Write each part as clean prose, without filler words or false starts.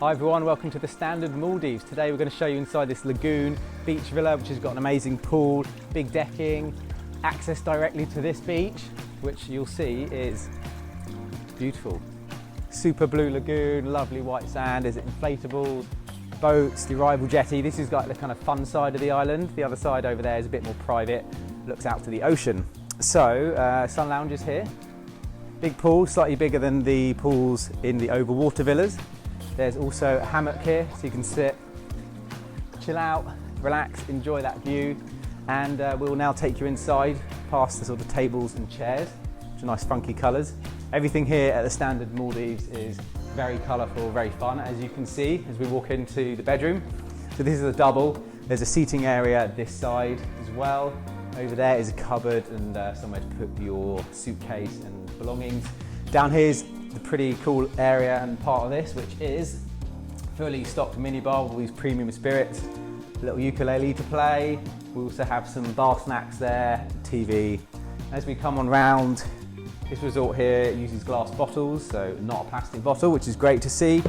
Hi everyone, welcome to the Standard Maldives. Today we're going to show you inside this Lagoon beach villa, which has got an amazing pool, big decking, access directly to this beach, which you'll see is beautiful. Super blue lagoon, lovely white sand, there's inflatables, boats, the arrival jetty. This is like the kind of fun side of the island. The other side over there is a bit more private, looks out to the ocean. So, sun lounge is here. Big pool, slightly bigger than the pools in the overwater villas. There's also a hammock here, so you can sit, chill out, relax, enjoy that view. And we'll now take you inside, past the sort of tables and chairs, which are nice funky colours. Everything here at the Standard Maldives is very colourful, very fun, as you can see as we walk into the bedroom. So this is a double. There's a seating area this side as well. Over there is a cupboard and somewhere to put your suitcase and belongings. Down here's the pretty cool area and part of this, which is fully stocked minibar with all these premium spirits, a little ukulele to play. We also have some bar snacks there, TV. As we come on round, this resort here uses glass bottles, so not a plastic bottle, which is great to see.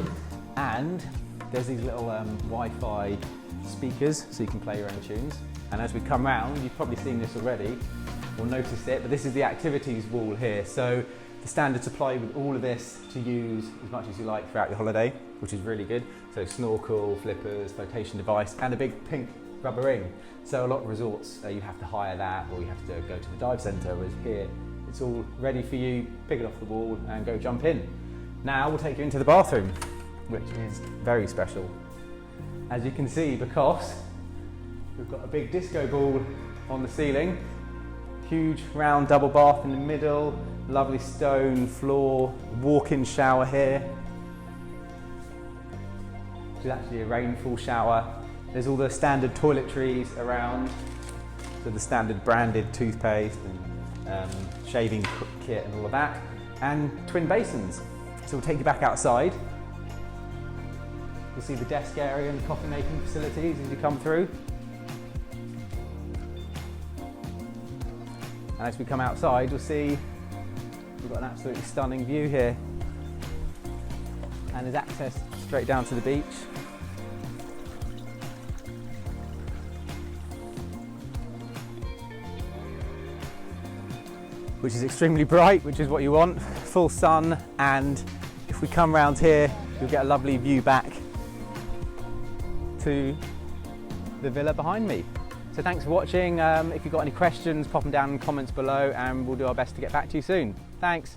And there's these little Wi-Fi speakers, so you can play your own tunes. And as we come round, you've probably seen this already, or noticed it, but this is the activities wall here. So the Standard supply you with all of this to use as much as you like throughout your holiday, which is really good. So snorkel, flippers, flotation device, and a big pink rubber ring. So a lot of resorts, you have to hire that, or you have to go to the dive centre, whereas here, it's all ready for you, pick it off the wall and go jump in. Now we'll take you into the bathroom, which is very special. As you can see, because we've got a big disco ball on the ceiling, huge round double bath in the middle, lovely stone floor, walk-in shower here, which is actually a rainfall shower. There's all the Standard toiletries around, so the Standard branded toothpaste and shaving kit and all of that, and twin basins. So we'll take you back outside. You'll see the desk area and coffee making facilities as you come through. And as we come outside, you'll see we've got an absolutely stunning view here. And there's access straight down to the beach. Which is extremely bright, which is what you want. Full sun, and if we come round here, you'll get a lovely view back to the villa behind me. So thanks for watching. If you've got any questions, pop them down in the comments below and we'll do our best to get back to you soon. Thanks.